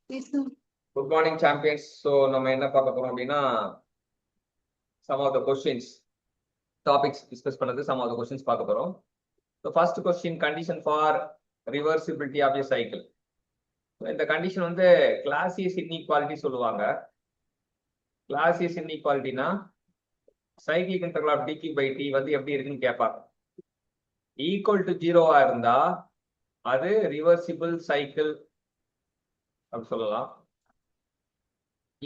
Yes, sir. Good morning, champions. So, நம்ம என்ன பார்க்க போறோம் அப்படின்னா some of the questions, topics discuss பண்ணது some of the questions பார்க்க போறோம். The first question, condition for reversibility of a cycle. இந்த கண்டிஷன் வந்து கிளாசியஸ் இன்இக்வாலிட்டி சொல்லுவாங்க. கிளாசியஸ் இன்இக்வாலிட்டினா cyclic interval of dq by t வந்து எப்படி இருக்குன்னு கேட்பாங்க. ஈக்குவல் டு ஜீரோவா இருந்தா அது ரிவர்சிபிள் சைக்கிள் அப்படி சொல்லலாம்.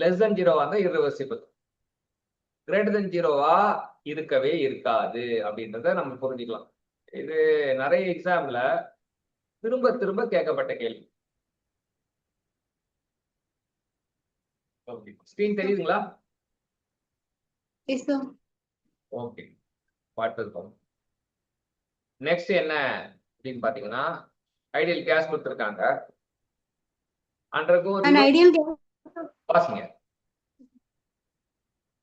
லெஸ் தென் ஜீரோவா இருந்தா irreversible. கிரேட்டர் தென் ஜீரோவா இருக்கவே இருக்காது அப்படின்றத நம்ம புரிஞ்சுக்கலாம். இது நிறைய எக்ஸாம்ல திரும்ப திரும்ப கேட்கப்பட்ட கேள்வி. ஓகே, ஸ்கிரீன் தெரியுதுங்களா? Yes, sir. ஓகே, பார்த்துருக்கோம். நெக்ஸ்ட் என்ன அப்படின்னு பாத்தீங்கன்னா ஐடியல் கேஸ் கொடுத்துருக்காங்க. An ideal gas, வாசிங்க.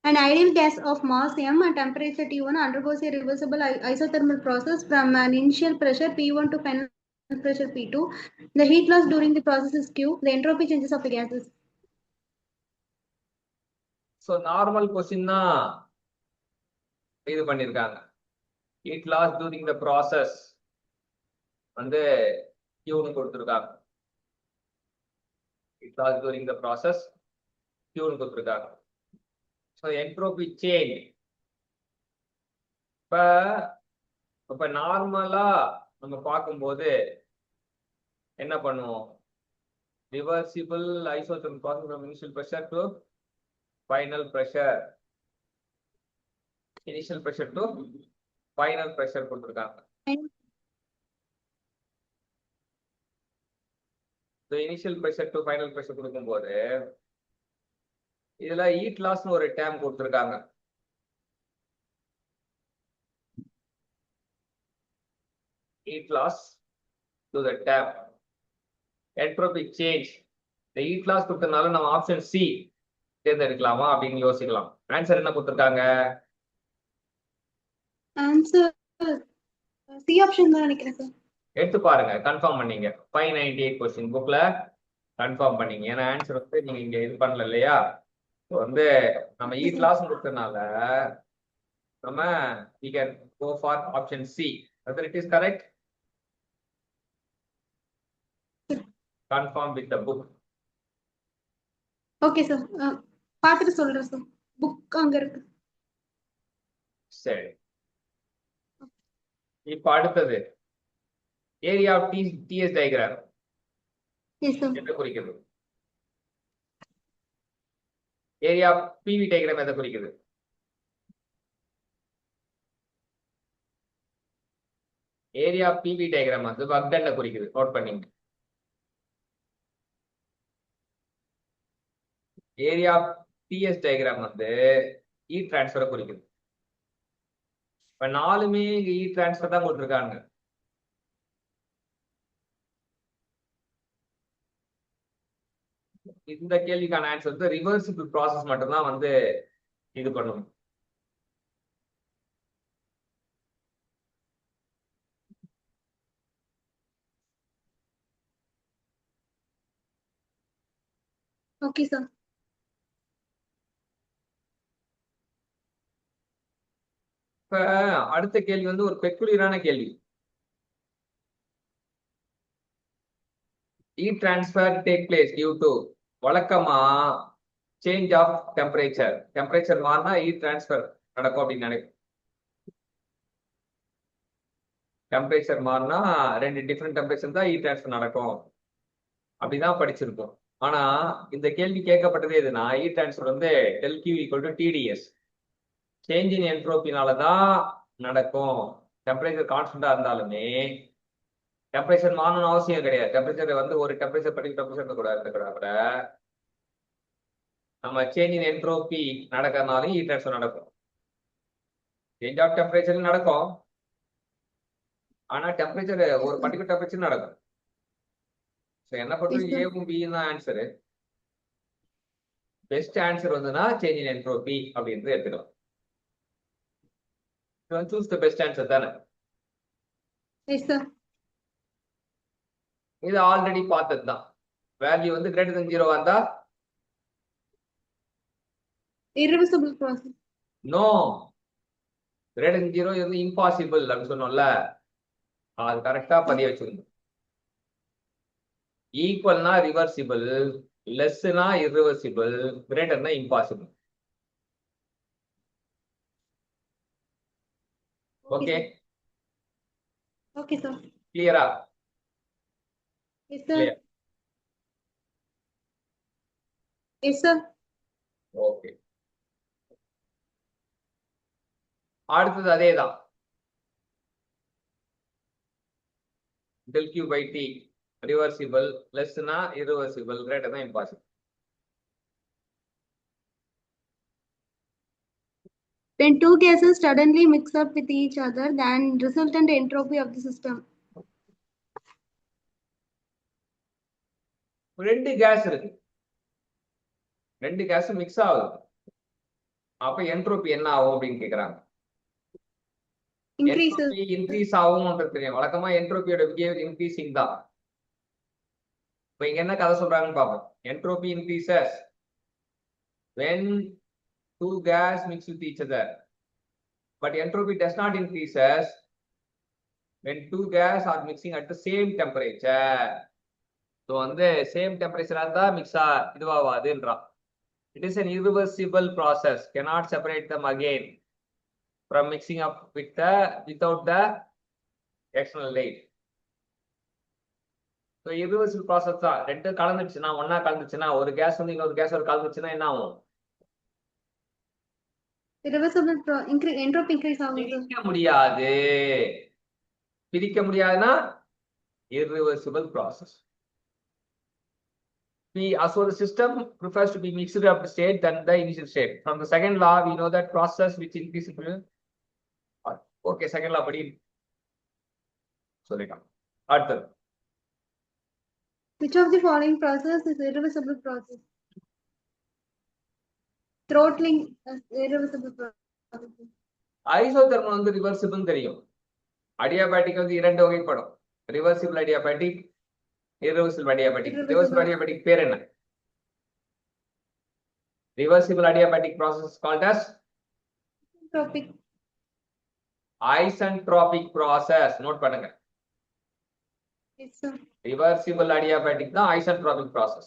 an ideal gas of mass m and temperature T1 undergoes a reversible isothermal process from an initial pressure P1 to final pressure P2. The heat loss during the process is Q. The entropy changes of the gases. So normal question தான் இது பண்ணியிருக்காங்க. Heat loss during the process வந்து Qன்னு கொடுத்துருக்காங்க. Heat loss during the process Qன்னு கொடுத்துருக்காங்க. So entropy change இப்ப நார்மலா நம்ம பார்க்கும்போது என்ன பண்ணுவோம்? Reversible isothermal process from initial pressure to final pressure, initial pressure to final pressure கொடுத்துருக்காங்க. Initial pressure to final pressure கொடுக்கும்போது இதுல ஹீட் லாஸ்னு ஒரு டேம் கொடுத்துருக்காங்க. heat loss to the tap, entropic change. இந்த heat loss கொடுத்தனால நம்ம ஆப்ஷன் சி தேர்ந்தெடுக்கலாமா அப்படின்னு யோசிக்கலாம். ஆன்சர் என்ன கொடுத்துருக்காங்க? ஆன்சர் சி ஆப்ஷன் தான் நினைக்கிறேன் சார். எடுத்து பாருங்க, கன்ஃபார்ம் பண்ணீங்க. 598 கொஸ்டின் புக்ல கன்ஃபார்ம் பண்ணீங்க. ஏன்னா ஆன்சர் வந்து நீங்க இங்க இது பண்ணல இல்லையா? வந்து நம்ம ஹீட் லாஸ் கொடுத்தனால நம்ம we can go for option C. Whether it is correct? Confirm with the book. Okay sir, பார்த்துட்டு சொல்றேன் சார். புக் அங்க இருக்கு. சரி, இப்ப அடுத்தது ஏரியா ஆஃப் டிஎஸ் டயக்ராம் எதை குறிக்கிறது? ஏரியா ஆஃப் பிவி டயக்ராம் எதை குறிக்கிறது? ஏரியா ஆஃப் பிவி டயக்ராம் வந்து ஒர்க் டன்னை குறிக்குது. நோட் பண்ணீங்க. ஏரியா ஆஃப் டிஎஸ் டயக்ராம் வந்து இ டிரான்ஸ்ஃபரை குறிக்குது. இப்ப நாலுமே இங்க இ டிரான்ஸ்ஃபர் தான் கொடுத்துருக்காங்க. இந்த கேள்விக்கான ஆன்சர் வந்து ரிவர்சிபிள் ப்ராசஸ் மட்டும்தான் வந்து இது பண்ணும். Okay sir. இப்ப அடுத்த கேள்வி வந்து ஒரு பெக்குலியரான கேள்வி. heat transfer take place due to வழக்கமா சேஞ்ச் ஆஃப் டெம்பரேச்சர் மாறினா ஹீட் டிரான்ஸ்ஃபர் நடக்கும் அப்படின்னு நினைக்கும். டெம்பரேச்சர் மாறினா ரெண்டு டிஃப்ரெண்ட் டெம்பரேச்சர் தான் ஹீட் டிரான்ஸ்ஃபர் நடக்கும் அப்படிதான் படிச்சிருக்கோம். ஆனா இந்த கேள்வி கேட்கப்பட்டது எதுனா ஹீட் டிரான்ஸ்ஃபர் வந்து del Q equal to TDS change in என்ட்ரோபினாலதான் நடக்கும். டெம்பரேச்சர் கான்ஸ்டன்டா இருந்தாலுமே டெம்பரேச்சர் மாறணும்னு அவசியம் கிடையாது. டெம்பரேச்சர் வந்து ஒரு டெம்பரேச்சர் படி டெம்பரேச்சர் கூட நம்ம சேஞ்ச் இன் என்ட்ரோபி நடக்கிறதுனாலும் ஹீட் டிரான்ஸ்ஃபர் நடக்கும். சேஞ்ச் ஆஃப் டெம்பரேச்சர் நடக்கும், ஆனா டெம்பரேச்சர் ஒரு பர்டிகுலர் டெம்பரேச்சர் நடக்கும். என்ன பொறுத்தவரை ஏவும் பியும் தான் ஆன்சரு. பெஸ்ட் ஆன்சர் வந்துன்னா சேஞ்ச் இன் என்ட்ரோபி அப்படின்றது எடுத்துக்கலாம். சூஸ் த பெஸ்ட் ஆன்சர் தானே? இது ஆல்ரெடி பார்த்தது தான். வேல்யூ வந்து கிரேட்டர் தென் 0 வந்தா irreversible process. No, greater than 0 இது இம்பாசிபிள் அப்படின்னு சொன்னோம்ல, அது கரெக்டா பதிய வச்சிருந்தோம். ஈக்குவல்னா ரிவர்சிபிள், லெஸ்னா irreversible, கிரேட்டர்னா இம்பாசிபிள். Okay, Okay, sir. கிளியரா? Yes, sir. Clear. Yes, sir. Okay, அடுத்தது அதேதான். del q by t reversible, lessனா irreversible, greater impossible. When two gases suddenly mix up with each other, then resultant entropy of the system. ரெண்டு case இருக்கு, ரெண்டு case mix ஆகுது, அப்ப entropy என்ன ஆகும் அப்படின்னு கேக்குறாங்க. என்ட்ரோபி இன்க்ரீஸ் ஆகும்ன்றது தெரியும். வழக்கமா என்ட்ரோபியோட பிஹேவியர் இன்க்ரீசிங் தான். இப்ப இங்க என்ன கதை சொல்றாங்கன்னு பார்ப்போம். Entropy increases when two gas mix with each other, but entropy does not increases when two gas are mixing at the same temperature. So வந்து சேம் டெம்பரேச்சரா இருந்தா மிக்ஸா இதுவாகாதுன்றான். It is an irreversible process, cannot separate them again from mixing up without the external light. So irreversible process தான். ரெண்டு கலந்துச்சுன்னா, ஒன்னா கலந்துச்சுன்னா, ஒரு case வந்து இன்னொரு case கலந்துச்சுன்னா என்ன ஆகும்? Irreversible entropy increase ஆகும். பிரிக்க முடியாது. பிரிக்க முடியாதுன்னா irreversible process. So the system prefers to be mixed up state than the initial state. From the second law, we know that process which increases. Okay, second law படி சொல்லிக்கலாம். அடுத்தது, which of the following process is irreversible process? Throttling is irreversible process. Isothermal வந்து reversible தெரியும். Adiabatic வந்து இரண்டு வகைப்படும், reversible adiabatic, irreversible adiabatic. Reversible adiabatic பேர் என்ன? Reversible adiabatic process is called as isentropic process. Note பண்ணுங்க. Yes, sir. Reversible adiabatic தான் isentropic process.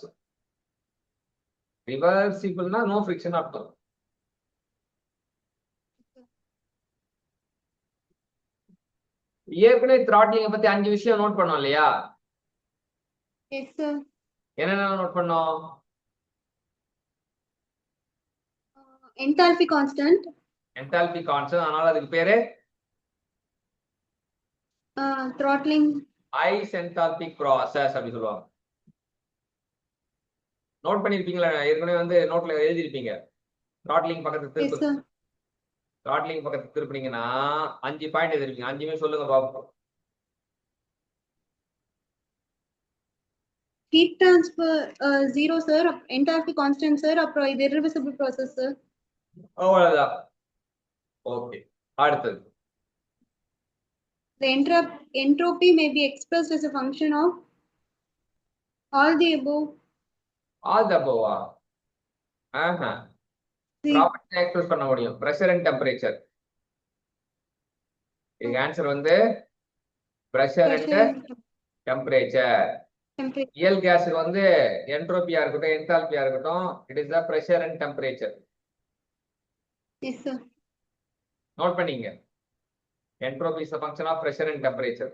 Reversible-னா no friction அர்த்தம். ஏற்கனவே throttling பத்தி 5 விஷயம் நோட் பண்ணோம் இல்லையா? Yes, sir. என்னென்ன நோட் பண்ணோம்? Enthalpy constant. Enthalpy constant, அதனால அதுக்கு பேரு throttling. Isentropic process அப்படி சொல்லுவாங்க. நோட் பண்ணிருப்பீங்களா? ஏற்கனவே வந்து நோட்ல எழுதிருப்பீங்க. throttling பக்கத்துல திருப்பு. throttling பக்கத்துல திருப்பினீங்கன்னா 5 பாயிண்ட் எழுதிருப்பீங்க. 5மே சொல்லுங்க பாப்போம். Heat transfer 0 sir, enthalpy constant sir, அப்புறம் இது irreversible process sir. அவ்வளவுதான். ஓகே, அடுத்தது. The entropy may be expressed as a function of all the above. All the above. Property express பண்ண முடியும். Pressure and temperature. இதுக்கு answer வந்து pressure and temperature. Real கேஸுக்கு வந்து என்ட்ரோபியா இருக்கட்டும், என்தால்பியா இருக்கட்டும், it is the pressure and temperature. Yes sir. Note பண்ணீங்க. Entropy is a function of pressure and temperature.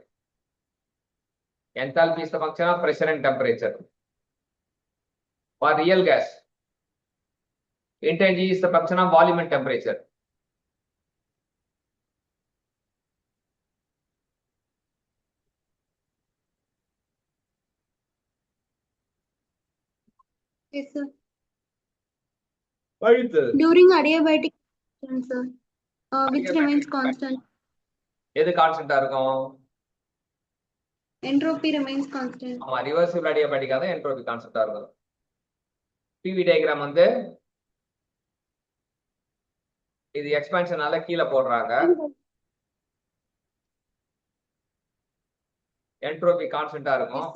Enthalpy is the function of pressure and temperature. For real gas, enthalpy is the function of volume and temperature. Yes, sir. What is this? During adiabatic, sir, which remains constant? எது கான்ஸ்டன்ட்டா இருக்கும்? Entropy remains constant. ஆமா, reversible அடியாபேட்டிக்கா தான் entropy கான்ஸ்டன்ட்டா இருக்கும். PV diagram வந்து இது எக்ஸ்பான்ஷனால கீழ போடுறாங்க. Entropy கான்ஸ்டன்ட்டா இருக்கும்.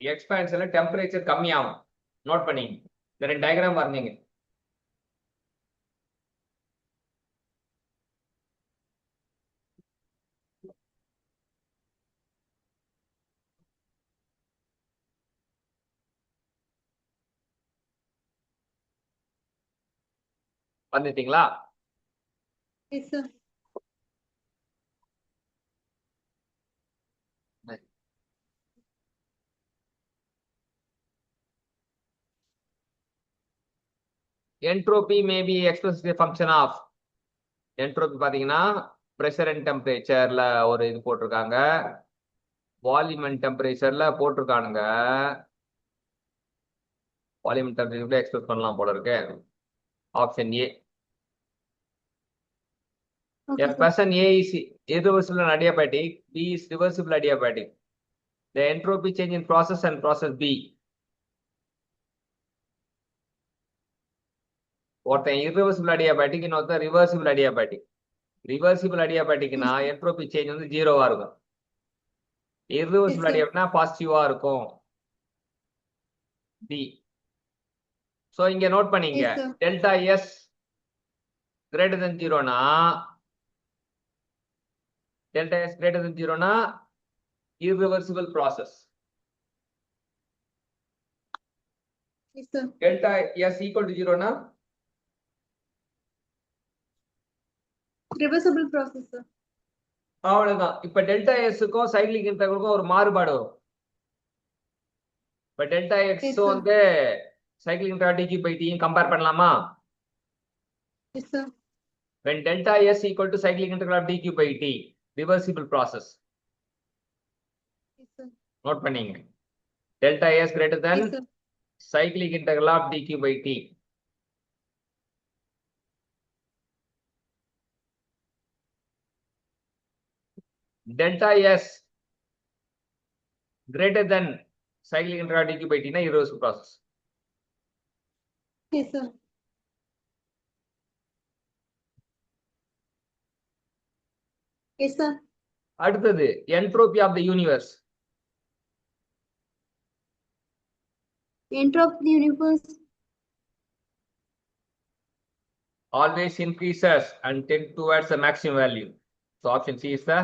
எக்ஸ்பான்ஷன்ல டெம்பரேச்சர் கம்மியாகும். நோட் பண்ணி இந்த 2 டயக்ராம் வரைஞ்சீங்க. வந்துட்டீங்களா? Yes, sir. Entropy may be expressed as a function of entropy பாத்தீங்கன்னா pressure and temperatureல ஒரு இது போட்டிருக்காங்க, volume and temperatureல போட்டிருக்கானுங்க. volume and temperature express பண்ணலாம் போல இருக்கு. Option A. Okay, A sir. person A is irreversible and adiabatic, B is reversible adiabatic. The entropy change in process and process B. ஒருத்தன் irreversible adiabatic, இன்னொருத்தன் reversible adiabatic. Reversible அடியாபேட்டிக்னா entropy change வந்து 0வா இருக்கும். irreversible adiabaticனா பாசிட்டிவா இருக்கும். T. So இங்க நோட் பண்ணீங்க, Yes, sir. Delta S greater than 0னா டெல்டா எஸ் கிரேட்டர் தென் 0னா irreversible process. Yes, sir. Delta S equal to 0னா Reversible process, sir. அவ்வளவுதான். இப்ப டெல்டா எஸ்க்கும் சைக்ளிக் இன்டர்வலுக்கும் ஒரு மாறுபாடு வரும். இப்ப டெல்டா Yes, எக்ஸ் sir. வந்து சைக்ளிக் இன்டர்வல் டிக்கு பை டியும் கம்பேர் பண்ணலாமா? Yes, sir. when delta s equal to cyclic integral of dq by t, reversible process. Yes, sir. Note பண்ணீங்க, delta s greater than Yes, sir. cyclic integral of dq by t. delta s greater than cyclic integral of dq by t na irreversible process. Yes, sir. Yes, sir. அடுத்தது entropy of the universe. Entropy of the universe. Always increases and tend towards the maximum value. So option C is the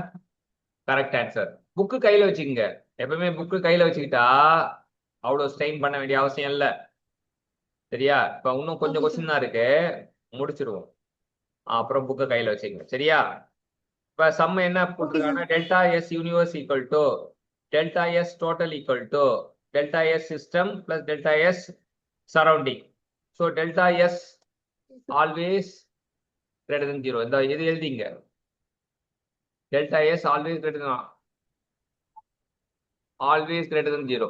correct answer. Book கையில வச்சுக்கங்க. எப்பவுமே book கையில வச்சுக்கிட்டா அவ்வளவு strain பண்ண வேண்டிய அவசியம் இல்ல. சரியா? இப்ப இன்னும் கொஞ்சம் Okay, கொஸ்டின் தான் இருக்கு, முடிச்சிருவோம். அப்புறம் புக்கை கையில வச்சுக்கங்க. சரியா? இப்ப சம் என்ன போட்டிருக்காங்கன்னா, delta S universe equal to delta S total equal to delta S system plus delta S surrounding. So delta S always greater than 0. இந்த இது எழுதிங்க, delta S always greater than always greater than 0.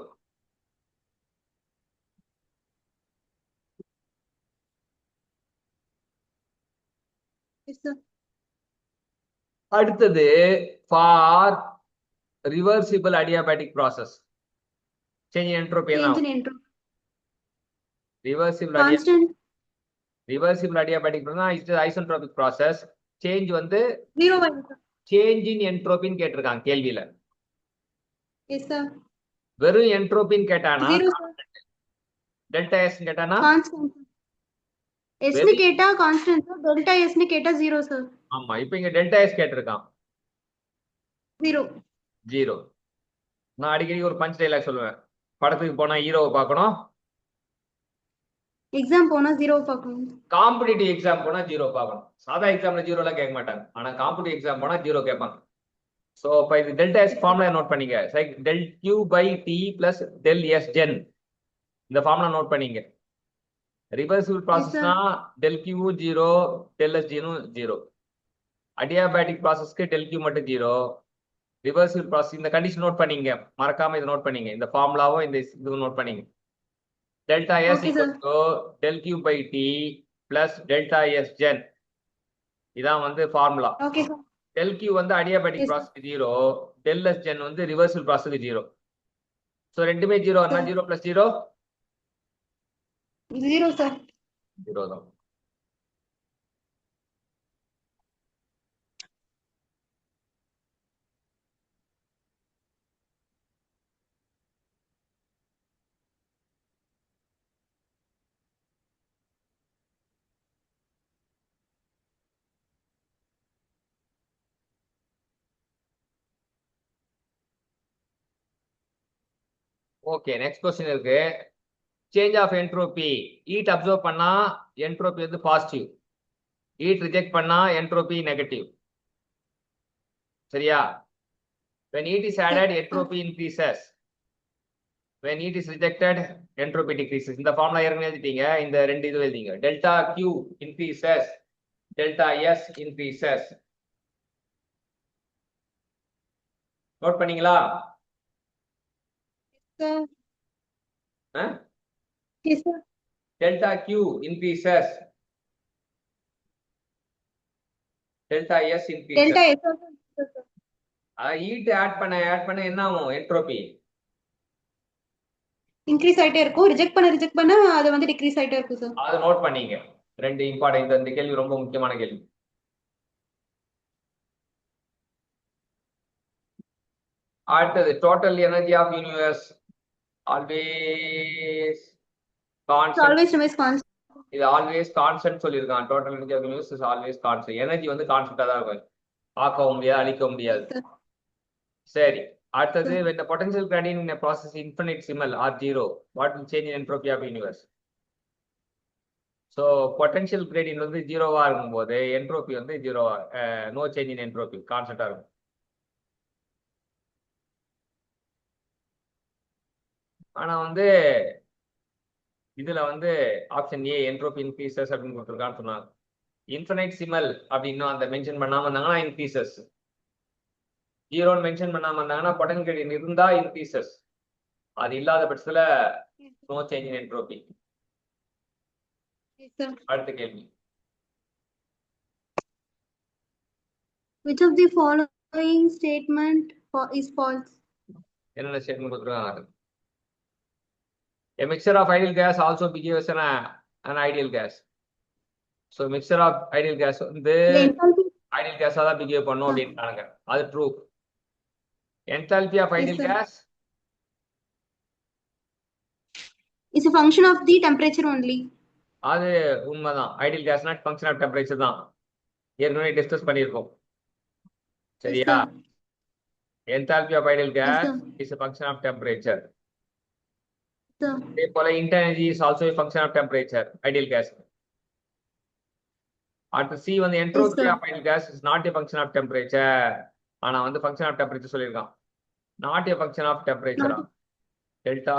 Yes, sir. அடுத்தது for reversible adiabatic process change in entropy என்ன? Change in entropy. Reversible Constant. Reversible adiabatic process isotropic process. Change வந்து 0 by sir. Change in என்ட்ரோபின்னு கேட்டிருக்காங்க கேள்வியில. Yes, sir. வெறும் என்ட்ரோபின்னு கேட்டானா, 0, sir. Delta S கேட்டானா Constant. S Very- னு கேட்டா கான்ஸ்டன்ட் சார், டெல்டா S னு கேட்டா 0 சார். ஆமா, இப்போ இங்க டெல்டா எஸ் கேட்டிருக்கான் 0. 0. நான் அடிக்கடி ஒரு பஞ்ச் டைலாக் சொல்லுவேன், படத்துக்கு போனா ஹீரோவை பார்க்கணும், எக்ஸாம் போனா 0 பார்க்கணும். காம்படிட்டிவ் எக்ஸாம் போனா 0 பார்க்கணும். சாதா எக்ஸாம்ல 0 எல்லாம் கேட்க மாட்டாங்க, ஆனா காம்படிட்டிவ் எக்ஸாம் போனா 0 கேட்பாங்க. சோ இப்போ இது டெல்டா எஸ் ஃபார்முலா நோட் பண்ணிக்க, del Q by T plus del S gen. இந்த ஃபார்முலா நோட் பண்ணிங்க. ரிவர்சிபிள் ப்ராசஸ்னா டெல் கியூ 0, டெல் எஸ் ஜீனும் 0. அடியாபேட்டிக் ப்ராசஸ்க்கு டெல் கியூ மட்டும் 0. ரிவர்சிபிள் ப்ராசஸ் இந்த கண்டிஷன் நோட் பண்ணீங்க, மறக்காம இதை நோட் பண்ணீங்க. இந்த ஃபார்முலாவும் இந்த இதுவும் நோட் பண்ணீங்க. Delta S equal to del Q by T plus delta S gen. இதான் வந்து formula. Okay sir. Del Q வந்து அடியாபேட்டிக் ப்ராசஸ்க்கு 0, டெல் எஸ் ஜென் வந்து ரிவர்சிபிள் ப்ராசஸ்க்கு 0. சோ ரெண்டுமே 0 வரனா 0 பிளஸ் 0 0 சார். 0 தான். ஓகே நெக்ஸ்ட் கொஸ்டின் இருக்கு. Change of entropy. Heat absorb பண்ணா என்ட்ரோபி வந்து பாசிட்டிவ், ஹீட் ரிஜெக்ட் பண்ணா என்ட்ரோபி நெகட்டிவ். சரியா? when heat is added entropy increases, when heat is rejected entropy decreases. இந்த ஃபார்முலா ஏற்கனவே எழுதிட்டீங்க. இந்த ரெண்டு இது எழுதிங்க. Delta Q increases, delta S increases. Note பண்ணீங்களா? Sir. ஆ? Yes, sir. delta Q increases, delta S increases. Delta S also increases, sir. Heat add பண்ண என்ன ஆகும்? என்ட்ரோபி இன்க்ரீஸ் ஆயிட்டே இருக்கும். ரிஜெக்ட் பண்ண அது வந்து டிக்ரீஸ் ஆயிட்டே இருக்கும் சார். அதை நோட் பண்ணீங்க. ரெண்டு இம்பார்ட்டன்ட். இந்த கேள்வி ரொம்ப முக்கியமான கேள்வி. அடுத்தது total energy of universe always constant. Always remains constant. இது ஆல்வேஸ் கான்ஸ்டன்ட் சொல்லியிருக்கான். Total energy of universe is always constant. Energy வந்து கான்ஸ்டன்டா தான் இருக்கும். ஆக்கவும் முடியாது, அழிக்க முடியாது. சரி, அடுத்தது when the potential gradient in a process is infinitesimal or zero, what will change in entropy of universe? So potential gradient வந்து ஜீரோவா இருக்கும்போது என்ட்ரோபி வந்து ஜீரோவா, நோ சேஞ்ச் இன் என்ட்ரோபி, கான்ஸ்டன்டா இருக்கும். ஆனா வந்து இதுல வந்து ஆப்ஷன் ஏ என்ட்ரோபி இன்க்ரீசஸ் அப்படின்னு கொடுத்துருக்கான்னு சொன்னாங்க. இன்ஃபினைட்சிமல் அப்படின்னு அந்த மென்ஷன் பண்ணாம இருந்தாங்கன்னா இன்க்ரீசஸ், ஜீரோன்னு மென்ஷன் பண்ணாம இருந்தாங்கன்னா பொட்டன்ஷியல் கிரேடியன்ட் இருந்தா இன்க்ரீசஸ், அது இல்லாத பட்சத்துல நோ சேஞ்ச் இன் என்ட்ரோபி. அடுத்த கேள்வி. Which of the following statement is false? என்னென்ன ஸ்டேட்மெண்ட் கொடுத்துருக்காங்க? A mixture of ideal gas also behaves as an ideal gas. So mixture of ideal gas வந்து ideal gas தான் behave பண்ணும் அப்படின்றாங்க. அது true. Enthalpy of ideal gas is a function of the temperature only. அது உண்மைதான். Ideal கேஸ்னா function of temperature தான். ஏற்கனவே discuss பண்ணியிருக்கோம். சரியா? enthalpy of ideal gas is a function of temperature. அதே போல internal energy is also a function of temperature, ideal gas. அடுத்து C வந்து entropy of ideal gas is not a function of temperature. ஆனா வந்து function of temperature சொல்லியிருக்கான். not a function of temperature. delta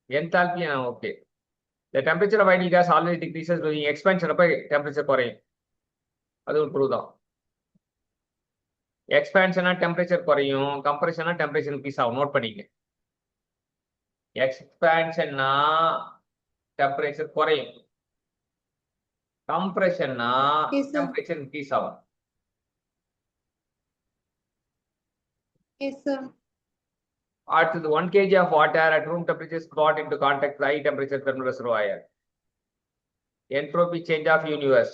enthalpy okay. The temperature of ideal gas always decreases during expansion அப்ப temperature குறையும். அது ஒரு prove தான். எக்ஸ்பான்ஷனா temperature குறையும், கம்ப்ரஷனா temperature increase ஆகும். நோட் பண்ணிங்க. எக்ஸ்பான்ஷன்னா டெம்பரேச்சர் குறையும், கம்ப்ரஷன்னா டெம்பரேச்சர் இன்க்ரீஸ் ஆகும். அடுத்தது 1 kg of water at room temperature is brought into contact with high temperature thermal reservoir. Entropy change of universe.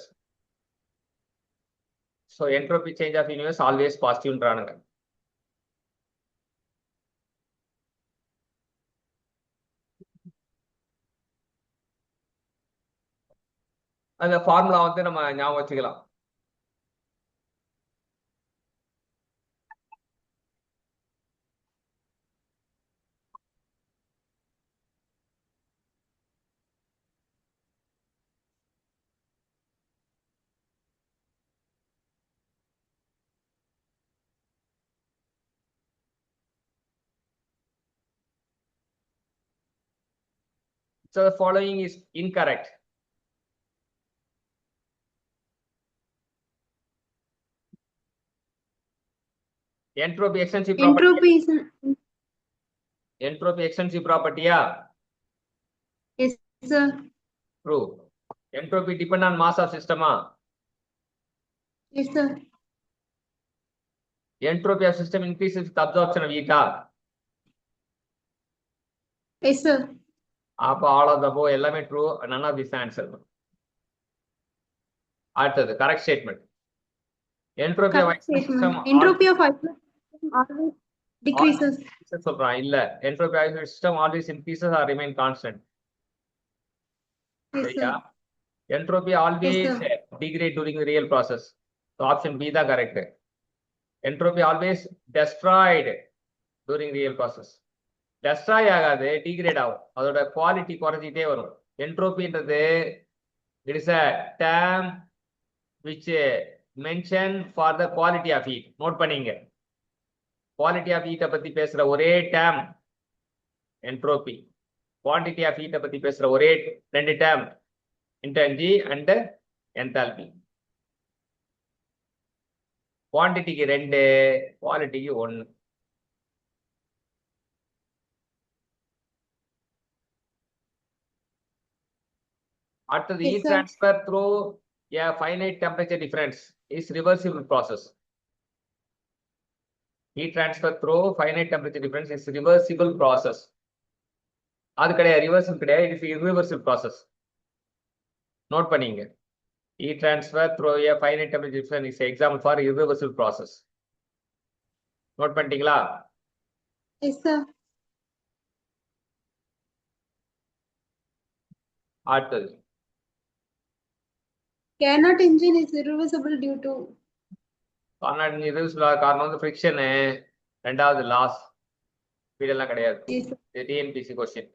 So entropy change of universe always positive ன்றானுங்க. அந்த formula வந்து நம்ம ஞாபகம் வச்சுக்கலாம். So the following is incorrect. Entropy extensive property. Entropy extensive property, yeah. Yes, sir. True. Entropy depend on mass of system. Yes, sir. Entropy of system increases with absorption of heat. Yes, sir. அப்ப all of the above எல்லாமே true, none of this answer. அடுத்தது correct statement. Entropy of system entropy of always decreases. சொல்றான் இல்ல, entropy of system always increases or remain constant. Yes, sir. Entropy always degrade during the real process. So option B the correct. Entropy always destroyed during real process. Destroy ஆகாது, degrade ஆகும். அதோட quality குறைஞ்சிட்டே வரும். என்ட்ரோபின்றது it is a term which mention for the quality of heat. Note பண்ணீங்க, quality of ஹீட்டை பத்தி பேசுற ஒரே டேர்ம் என்ட்ரோபி. குவான்டிட்டி ஆஃப் ஹீட்டை பத்தி பேசுற ஒரே 2 டேர்ம் இன்டர்ஜி அண்ட் என்தால்பி. குவான்டிட்டிக்கு 2, குவாலிட்டிக்கு 1. அடுத்தது Yes, heat sir. transfer through a finite temperature difference is reversible process. Heat transfer through finite temperature difference is reversible process. அது கிடையாது, ரிவர்சல் கிடையாது, it is irreversible process. Note பண்ணீங்க, heat transfer through a finite temperature difference is example for irreversible process. Note பண்ணிட்டீங்களா? Yes, sir. அடுத்தது Carnot engine is irreversible due to irreversible காரணம் வந்து ஃபிரிக்ஷனு, ரெண்டாவது loss. ஸ்பீடெல்லாம் கிடையாது. yes, sir. TNPSC question.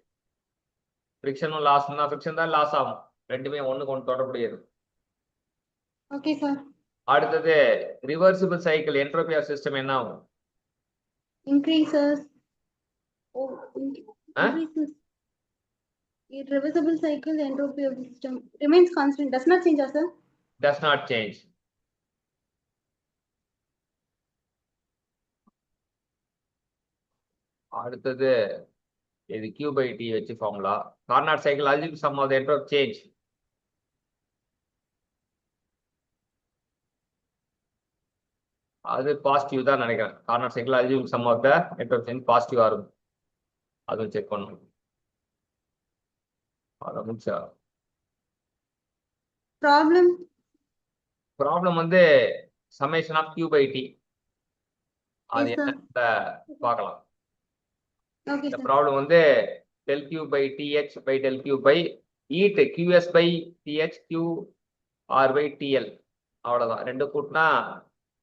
ஃபிரிக்ஷனும் loss தான், friction தான் லாஸ் ஆகும். ரெண்டுமே ஒண்ணுக்கு ஒன்று தொடர்புடையது. Okay, sir. அடுத்தது reversible cycle entropy of system என்ன ஆகும்? Increases. Oh, increases. Irreversible cycle, the entropy of the system remains constant, does not change, sir. Does not change. அடுத்தது இது Q by T வச்சு formula. Carnot cycle algebraic sum of the entropy change. அது positive தான் நினைக்கிறேன். Carnot cycle algebraic sum of the entropy change பாசிட்டிவா இருக்கும். அதுவும் check பண்ணணும். அத முடிச்சா ப்ராப்ளம் வந்து summation of Q by T. அது Yes, sir. என்ன பார்க்கலாம். Okay, இந்த sir. ப்ராப்ளம் வந்து del Q by TH by del Q by heat QS by TH QR by TL. அவ்வளவுதான். ரெண்டு கூட்டினா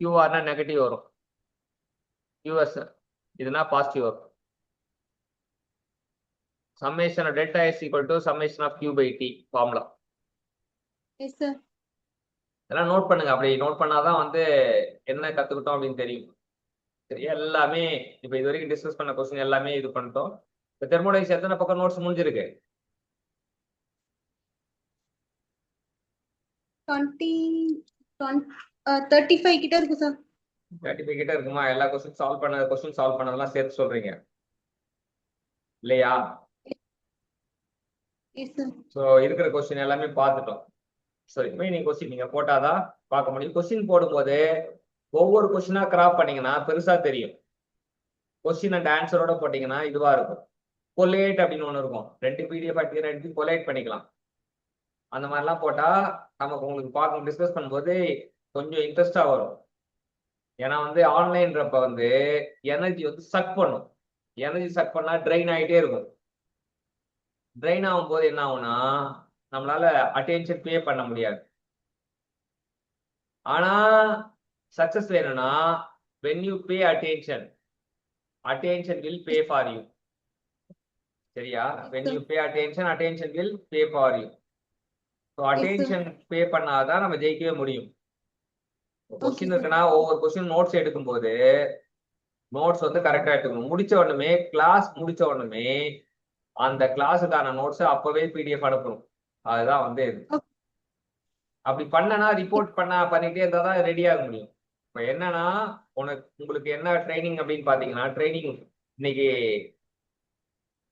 QRனா நெகட்டிவ் வரும், QS இதுனா பாசிட்டிவ் வரும். summation of delta S equal to summation of Q by T formula. Yes, sir. இதெல்லாம் note பண்ணுங்க. அப்படி note பண்ணாதான் வந்து என்ன கத்துக்கிட்டோம் அப்படின்னு தெரியும். சரி, எல்லாமே இப்ப இது வரைக்கும் டிஸ்கஸ் பண்ண கொஸ்டின் எல்லாமே இது பண்ணிட்டோம். இப்ப தெர்மோடைக்ஸ் எத்தனை பக்கம் நோட்ஸ் முடிஞ்சிருக்கு? 35 கிட்ட இருக்கு சார். 35 கிட்ட இருக்குமா? எல்லா கொஸ்டின் சால்வ் பண்ணதெல்லாம் சேர்த்து சொல்றீங்க இல்லையா? Yes, sir. ஸோ இருக்கிற கொஸ்டின் எல்லாமே பார்த்துட்டோம். ஸோ ரிமைனிங் கொஸ்டின் நீங்க போட்டாதான் பார்க்க முடியும். கொஸ்டின் போடும்போது ஒவ்வொரு கொஸ்டினா கிராப் பண்ணீங்கன்னா பெருசா தெரியும். கொஸ்டின் அண்ட் ஆன்சரோட போட்டீங்கன்னா இதுவா இருக்கும். கொலேட் அப்படின்னு ஒன்று இருக்கும். 2 PDF எடுத்து கொலேட் பண்ணிக்கலாம். அந்த மாதிரிலாம் போட்டா நமக்கு உங்களுக்கு பார்க்க டிஸ்கஸ் பண்ணும்போது கொஞ்சம் இன்ட்ரெஸ்டா வரும். ஏன்னா வந்து ஆன்லைன்றப்ப வந்து எனர்ஜி வந்து சக் பண்ணும். எனர்ஜி சக் பண்ணா ட்ரெயின் ஆகிட்டே இருக்கும். ட்ரெயின் ஆகும்போது என்ன ஆகும்னா நம்மளால அட்டென்ஷன் பே பண்ண முடியாது. ஆனா சக்சஸ் வேணும்னா when you pay attention will pay for you. சரியா? when you pay attention will pay for you. So attention pay பண்ணாதான் நம்ம ஜெயிக்கவே முடியும். கொஸ்டின் இருக்குன்னா ஒவ்வொரு கொஸ்டின் நோட்ஸ் எடுக்கும்போது நோட்ஸ் வந்து கரெக்டா எடுத்துக்கணும். கிளாஸ் முடிச்ச உடனே அந்த கிளாஸுக்கான நோட்ஸ் அப்பவே PDF அனுப்பணும். அதுதான் வந்து இது. அப்படி பண்ணனா ரிப்போர்ட் பண்ணிட்டே இருந்தா தான் ரெடி ஆக முடியும். இப்ப என்னன்னா உங்களுக்கு என்ன ட்ரைனிங் அப்படின்னு பாத்தீங்கன்னா, ட்ரைனிங் இன்னைக்கு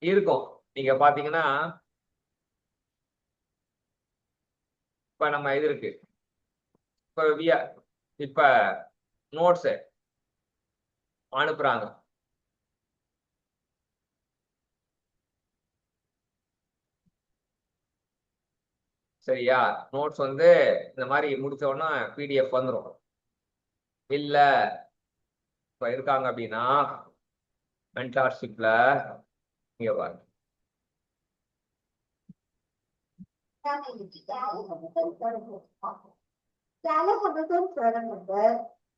இருக்கும். நீங்க பாத்தீங்கன்னா இப்ப நம்ம இது இருக்கு, இப்ப நோட்ஸ் அனுப்புறாங்க. சரியா? நோட்ஸ் வந்து இந்த மாதிரி முடிச்ச உடனே PDF வந்துடும். இல்ல இப்ப இருக்காங்க அப்படின்னா மென்டார்ஷிப்ல இங்க பாருங்க,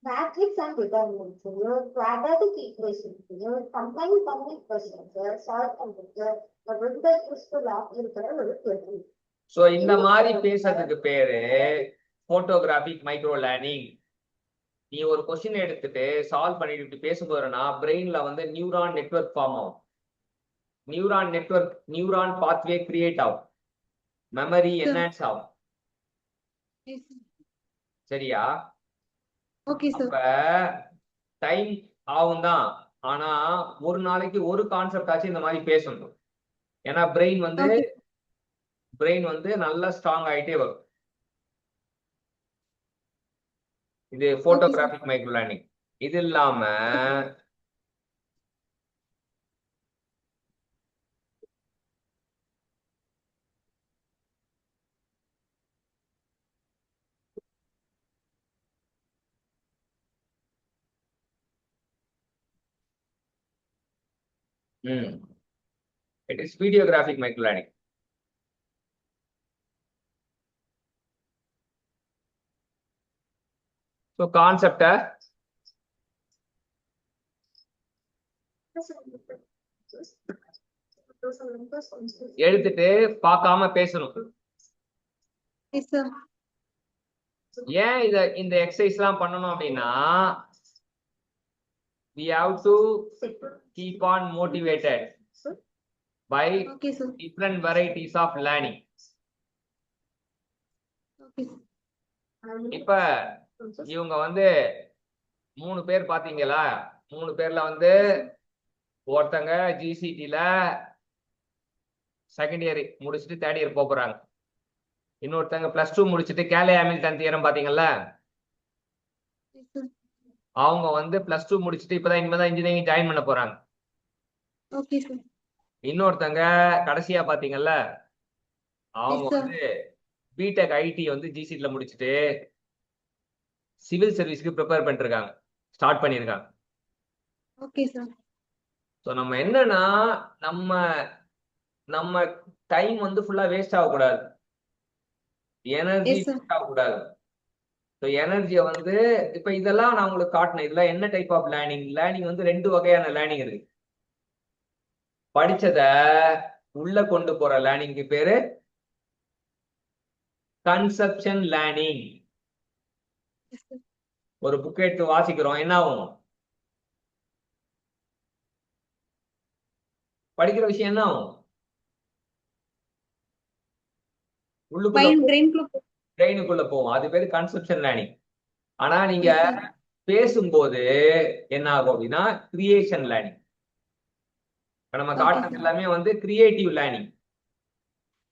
Matrix and determinants, quadratic equation, combine public questions, solve பண்றது ரொம்ப யூஸ்ஃபுல்லா இருக்கிற ஒரு கேள்வி. சோ இந்த மாதிரி பேசுறதுக்கு பேரு போட்டோகிராபிக் மைக்ரோ லேர்னிங். நீ ஒரு கொஸ்டின் எடுத்துட்டு சால்வ் பண்ணிட்டு இப்படி பேசும்போதுனா பிரெயின்ல வந்து நியூரான் நெட்வொர்க் ஃபார்ம் ஆகும். நியூரான் பாத்வே கிரியேட் ஆகும். மெமரி என்ஹான்ஸ் ஆகும். Yes, sir. சரியா? Okay, sir. அப்ப டைம் ஆகும் தான். ஆனா ஒரு நாளைக்கு ஒரு கான்செப்ட் ஆச்சு இந்த மாதிரி பேசணும். ஏன்னா பிரெயின் வந்து நல்லா ஸ்ட்ராங் ஆயிட்டே வரும். இது போட்டோகிராபிக் மைக்ரோ லேர்னிங். இது இல்லாம it is videographic micro learning. So concept எடுத்துட்டு பார்க்காம பேசணும். Yes, sir. ஏன் இந்த எக்ஸசைஸ் எல்லாம் பண்ணணும் அப்படின்னா we have to keep on motivated by Okay, sir. different varieties of learning. Okay, sir. இப்ப இவங்க வந்து 3 பேர் பாத்தீங்களா? 3 பேர்ல வந்து ஒருத்தங்க ஜிசிடில செகண்ட் இயர் முடிச்சுட்டு தேர்ட் இயர் போறாங்க. இன்னொருத்தங்க +2 முடிச்சுட்டு கேலே ஹாமில்டன் தியரம் பாத்தீங்கல்ல, Yes, sir. அவங்க வந்து +2 முடிச்சுட்டு இப்பதான் இனிமேதான் இன்ஜினியரிங் ஜாயின் பண்ண போறாங்க. Okay, sir. இன்னொருத்தங்க கடைசியா பாத்தீங்கல்ல, அவங்க Yes, sir. வந்து பிடெக் ஐடி வந்து ஜிசிடில முடிச்சுட்டு சிவில் சர்வீஸ்க்கு ப்ரிப்பேர் பண்ணிருக்காங்க, ஸ்டார்ட் பண்ணிருக்காங்க. Okay, sir. ஸோ நம்ம என்னன்னா நம்ம டைம் வந்து ஃபுல்லா வேஸ்ட் ஆகக்கூடாது, எனர்ஜி Yes, sir. வேஸ்ட் ஆகக்கூடாது. ஸோ எனர்ஜியை வந்து இப்ப இதெல்லாம் நான் உங்களுக்கு காட்டினேன். இதெல்லாம் என்ன டைப் ஆஃப் லேர்னிங் வந்து 2 வகையான லேர்னிங் இருக்கு. படிச்சத உள்ள கொண்டு போற லேர்னிங்க்கு பேரு கன்செப்ஷன் லேர்னிங். Yes, sir. ஒரு புக் எடுத்து வாசிக்கிறோம், என்ன ஆகும்? படிக்கிற விஷயம் என்ன ஆகும்? பிரெயினுக்குள்ள போகும். அது பேரு கன்செப்ஷன் லேர்னிங். ஆனா நீங்க Yes, sir. பேசும்போது என்ன ஆகும் அப்படின்னா கிரியேஷன் லேர்னிங். நம்ம Okay, காட்டுறது sir. எல்லாமே வந்து creative learning.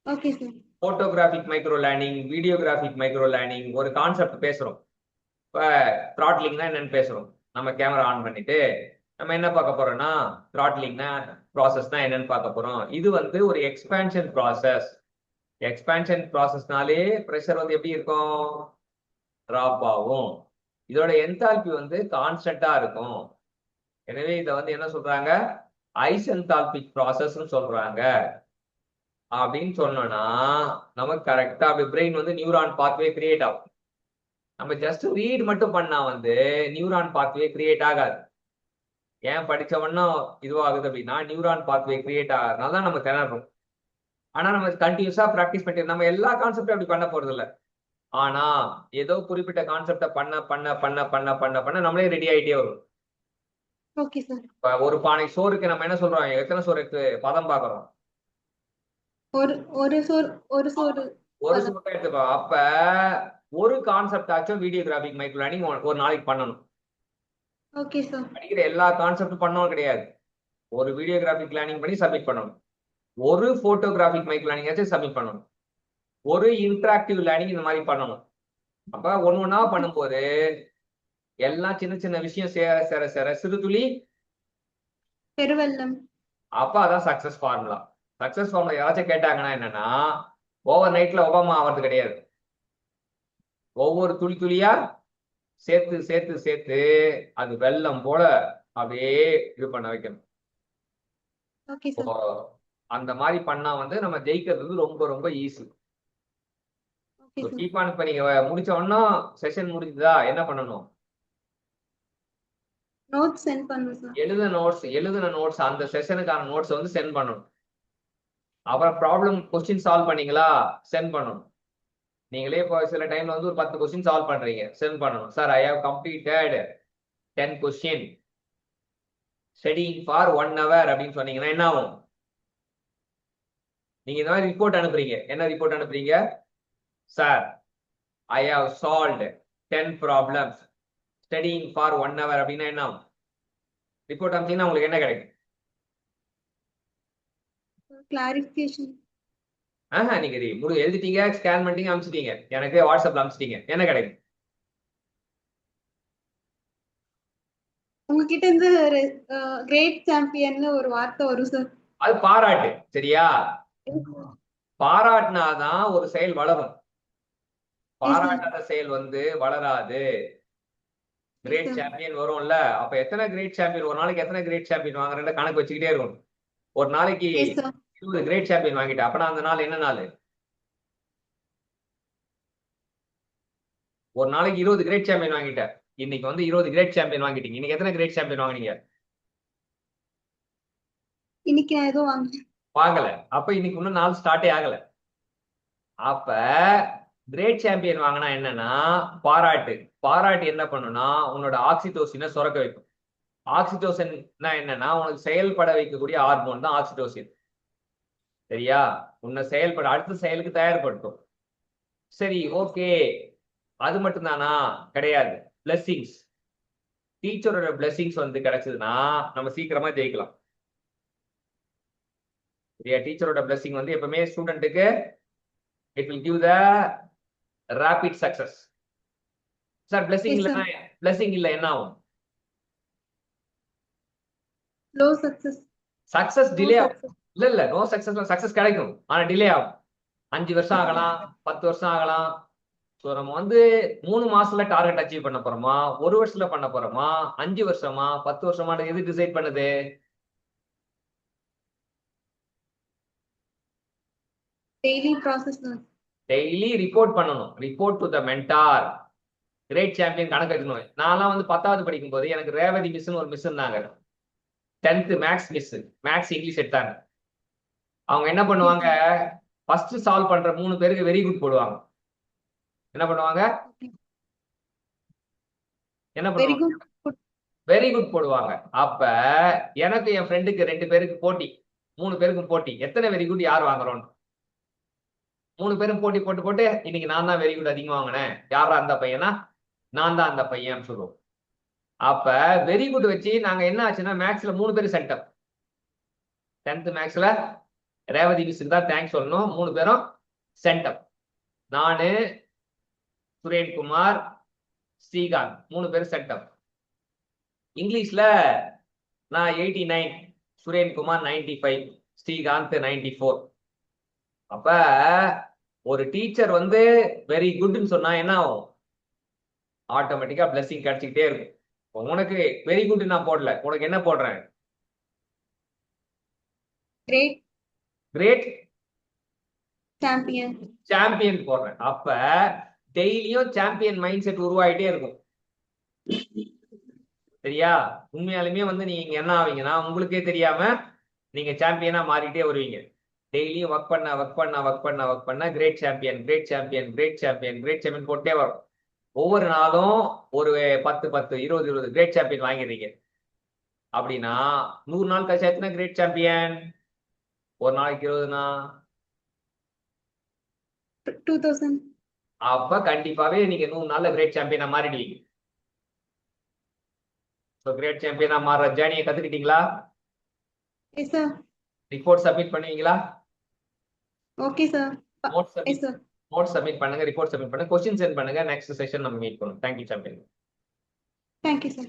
Okay, sir. Photographic micro learning, videographic micro learning. ஒரு கான்செப்ட் பேசுறோம். இப்ப த்ராட்லிங்னா என்னன்னு பேசுறோம். நம்ம கேமரா ஆன் பண்ணிட்டு நம்ம என்ன பார்க்க போறோம்னா த்ராட்லிங்னா ப்ராசஸ்னா என்னன்னு பார்க்க போறோம். இது வந்து ஒரு எக்ஸ்பான்ஷன் ப்ராசஸ். எக்ஸ்பான்ஷன் ப்ராசஸ்னாலே ப்ரெஷர் வந்து எப்படி இருக்கும்? டிராப் ஆகும். இதோட என்தால்பி வந்து கான்ஸ்டன்டா இருக்கும். எனவே இதை வந்து என்ன சொல்றாங்க? ஐசென்தால்பிக் ப்ராசஸ் சொல்றாங்க. அப்படின்னு சொன்னோம்னா நமக்கு கரெக்டா அப்படி பிரெயின் வந்து நியூரான் பாத்வே கிரியேட் ஆகும். நம்ம ஜஸ்ட் ரீட் மட்டும் பண்ணா வந்து நியூரான் பாத்வே கிரியேட் ஆகாது. ஏன் படிச்சவன்னா இதுவாகுது அப்படின்னா நியூரான் பாத்வே கிரியேட் ஆகாதனால தான் நம்ம திணறோம். ஆனா நம்ம கண்டினியூஸா ப்ராக்டிஸ் பண்ணிட்டு நம்ம எல்லா கான்செப்டும் அப்படி பண்ண போறது இல்லை. ஆனா ஏதோ குறிப்பிட்ட கான்செப்டை பண்ண பண்ண பண்ண பண்ண பண்ண பண்ண நம்மளே ரெடி ஆயிட்டே வரும். Okay, sir. இப்ப ஒரு பானை சோறுக்கு நம்ம என்ன சொல்றோம்? எத்தனை சோறு பதம் பாக்குறோம்? ஒரு சோறு எடுத்துக்கோ. அப்ப ஒரு கான்செப்ட் ஆச்சும் வீடியோகிராபிக் மைக்ரோ லேர்னிங் ஒரு நாளைக்கு பண்ணணும். Okay, sir. படிக்கிற எல்லா கான்செப்டும் பண்ணவும் கிடையாது. ஒரு வீடியோகிராபிக் லேர்னிங் பண்ணி சப்மிட் பண்ணணும். ஒரு போட்டோகிராபிக் மைக்ரோ லேர்னிங் ஆச்சும் சப்மிட் பண்ணணும். ஒரு இன்டராக்டிவ் லேர்னிங் இந்த மாதிரி பண்ணணும். அப்ப ஒண்ணா பண்ணும்போது எல்லாம் சின்ன சின்ன விஷயம் சேர சேர சேர சிறு துளி பெருவெள்ளம். அப்ப அதான் சக்சஸ் ஃபார்முலா. சக்சஸ் ஃபார்முலா யாராச்சும் கேட்டாங்கன்னா என்னன்னா ஓவர் நைட்ல ஒபாமா ஆகிறது கிடையாது. ஒவ்வொரு துளி துளியா சேர்த்து சேர்த்து சேர்த்து அது வெள்ளம் போல அப்படியே இது பண்ண வைக்கணும். Okay, sir. அந்த மாதிரி பண்ணா வந்து நம்ம ஜெயிக்கிறது ரொம்ப ரொம்ப easy. Okay, sir. Keep on. இப்ப நீங்க முடிச்ச உடனே செஷன் முடிஞ்சதா என்ன பண்ணணும்? Notes send பண்ணுங்க sir. எழுதின நோட்ஸ் அந்த செஷனுக்கான நோட்ஸ் வந்து சென்ட் பண்ணணும். அப்புறம் ப்ராப்ளம் கொஸ்டின் சால்வ் பண்ணீங்களா சென்ட் பண்ணணும். நீங்களே இப்போ சில டைம்ல வந்து ஒரு 10 கொஸ்டின் சால்வ் பண்றீங்க சென்ட் பண்ணணும். Sir I have completed 10 question studying for 1 hour அப்படின்னு சொன்னீங்கன்னா என்ன ஆகும்? நீங்க இந்த மாதிரி ரிப்போர்ட் அனுப்புறீங்க. என்ன ரிப்போர்ட் அனுப்புறீங்க? Sir I have solved 10 problems studying for 1 hour அப்படின்னா என்ன ஆகும்? ரிப்போர்ட் அனுப்பிச்சீங்கன்னா உங்களுக்கு என்ன கிடைக்கும்? Clarification. நீங்க எழுதிட்டீங்க, ஸ்கேன் பண்ணிட்டீங்க, அனுப்பிச்சிட்டீங்க, எனக்கு வாட்ஸ்அப்ல அனுப்பிச்சிட்டீங்க, என்ன கிடைக்கும்? உங்ககிட்ட இருந்து கிரேட் சாம்பியன்ல ஒரு வார்த்தை வரும் சார். அது பாராட்டு. சரியா? பாராட்டினாதான் ஒரு செயல் வளரும். பாராட்டாத செயல் வந்து வளராது. கிரேட் சாம்பியன் வரும்ல, அப்ப எத்தனை கிரேட் சாம்பியன், ஒரு நாளைக்கு எத்தனை கிரேட் சாம்பியன் வாங்குறேன் கணக்கு வச்சுக்கிட்டே இருக்கணும். ஒரு நாளைக்கு 20 கிரேட் சாம்பியன் வாங்கிட்டேன் அப்பனா அந்த நாள் என்ன நாள்? ஒரு நாளைக்கு 20 கிரேட் சாம்பியன் வாங்கிட்டேன். இன்னைக்கு வந்து 20 கிரேட் சாம்பியன் வாங்கிட்டீங்க. இன்னைக்கு எத்தனை கிரேட் சாம்பியன் வாங்குனீங்க? இன்னைக்கு நான் ஏதோ வாங்கல. அப்ப இன்னைக்கு இன்னும் நாள் ஸ்டார்டே ஆகல. அப்ப கிரேட் சாம்பியன் வாங்கினா என்னன்னா பாராட்டு. பாராட்டு என்ன பண்ணுனா உன்னோட ஆக்சிடோசினை சுரக்க வைக்கும். ஆக்சிடோசின்னா என்னன்னா உனக்கு செயல்பட வைக்கக்கூடிய ஹார்மோன் தான் ஆக்சிடோசின். சரியா? உன்னை செயல்பட அடுத்த செயலுக்கு தயார்படுத்தும். சரி, ஓகே. அது மட்டும் தானா? கிடையாது. பிளெஸிங்ஸ், டீச்சரோட பிளெஸிங்ஸ் வந்து கிடைச்சதுன்னா நம்ம சீக்கிரமா ஜெயிக்கலாம். சரியா? டீச்சரோட பிளெஸிங் வந்து எப்பவுமே ஸ்டூடெண்ட்டுக்கு it will give the rapid success. Sir blessing இல்லைன்னா பிளெஸிங் இல்லை என்ன ஆகும்? Low success. சக்சஸ் டிலே ஆகும். இல்ல நோ சக்சஸ், சக்சஸ் கிடைக்கும் ஆனா டிலே ஆகும். 5 வருஷம் ஆகலாம், 10 வருஷம் ஆகலாம். ஸோ நம்ம வந்து 3 மாசத்துல டார்கெட் அச்சீவ் பண்ண போறோமா, 1 வருஷத்துல பண்ண போறோமா, 5 வருஷமா, 10 வருஷமா, எது டிசைட் பண்ணுது? Daily process. டெய்லி ரிப்போர்ட் பண்ணணும். Report to the mentor. Great champion கணக்கு எடுக்கணும். நான்லாம் வந்து 10வது படிக்கும் போது எனக்கு ரேவதி மிஸ்ன்னு ஒரு மிஸ் இருந்தாங்க. 10th maths miss, maths English எடுத்தாங்க. அவங்க என்ன பண்ணுவாங்க, ஃபர்ஸ்ட் சால்வ் பண்ற 3 பேருக்கு வெரி குட் போடுவாங்க. என்ன பண்ணுவாங்க? வெரி குட் போடுவாங்க. அப்ப எனக்கு என் ஃப்ரெண்டுக்கு 2 பேருக்கு போட்டி, 3 பேருக்கும் போட்டி. எத்தனை வெரி குட் யார் வாங்குறோம்? 3 பேரும் போட்டி போட்டு போட்டு இன்னைக்கு நான் தான் வெரி குட் அதிகமா வாங்கினேன். யாரா அந்த பையனா? நான் தான் அந்த பையன் சொல்லுவோம். அப்ப வெரி குட் வச்சு நாங்க என்ன ஆச்சுன்னா மேக்ஸ்ல 3 பேரும் சென்டம். 10th மேக்ஸ்ல ரேவதி மிஸ்க்கு தான் தேங்க்ஸ் சொல்லணும். 3 பேரும் சென்டம். நானு, சுரேன்குமார், ஸ்ரீகாந்த் 3 பேரும் சென்டம். இங்கிலீஷ்ல நான் 89, சுரேன்குமார் 95, ஸ்ரீகாந்த் 94. அப்ப ஒரு டீச்சர் வந்து வெரி குட்னு சொன்னா என்ன ஆகும்? ஆட்டோமேட்டிக்கா பிளெஸிங் கிடைச்சிக்கிட்டே இருக்கும். உனக்கு வெரி குட் நான் போடல, உனக்கு என்ன போடுறேன்? கிரேட் சாம்பியன் போடுறேன். அப்ப டெய்லியும் சாம்பியன் மைண்ட் செட் உருவாயிட்டே இருக்கும். சரியா? உண்மையாலுமே வந்து நீங்க என்ன ஆவீங்கன்னா உங்களுக்கே தெரியாம நீங்க சாம்பியனா மாறிட்டே வருவீங்க. டெய்லியும் ஒர்க் பண்ண கிரேட் சாம்பியன் போட்டே வரும். ஒவ்வொரு நாளும் ஒரு 10 20 கிரேட் சாம்பியன் வாங்கிடுறீங்க அப்படின்னா 100 நாள் கழிச்சு எத்தனை கிரேட் சாம்பியன்? ஒரு நாளைக்கு 20னா 2000. அப்ப கண்டிப்பாவே நீங்க 100 நாள்ல கிரேட் சாம்பியனா மாறிடுவீங்க. சோ கிரேட் சாம்பியனா மாற ஜேர்னியை கத்துக்கிட்டீங்களா? Yes sir. ரிப்போர்ட் சப்மிட் பண்ணுவீங்களா? Okay sir. நோட் சப்மிட் பண்ணுங்க, ரிப்போர்ட் சப்மிட் பண்ணுங்க, क्वेश्चन சென்ட் பண்ணுங்க. நெக்ஸ்ட் செஷன் நம்ம மீட் பண்ணுவோம். Thank you champion. Thank you sir.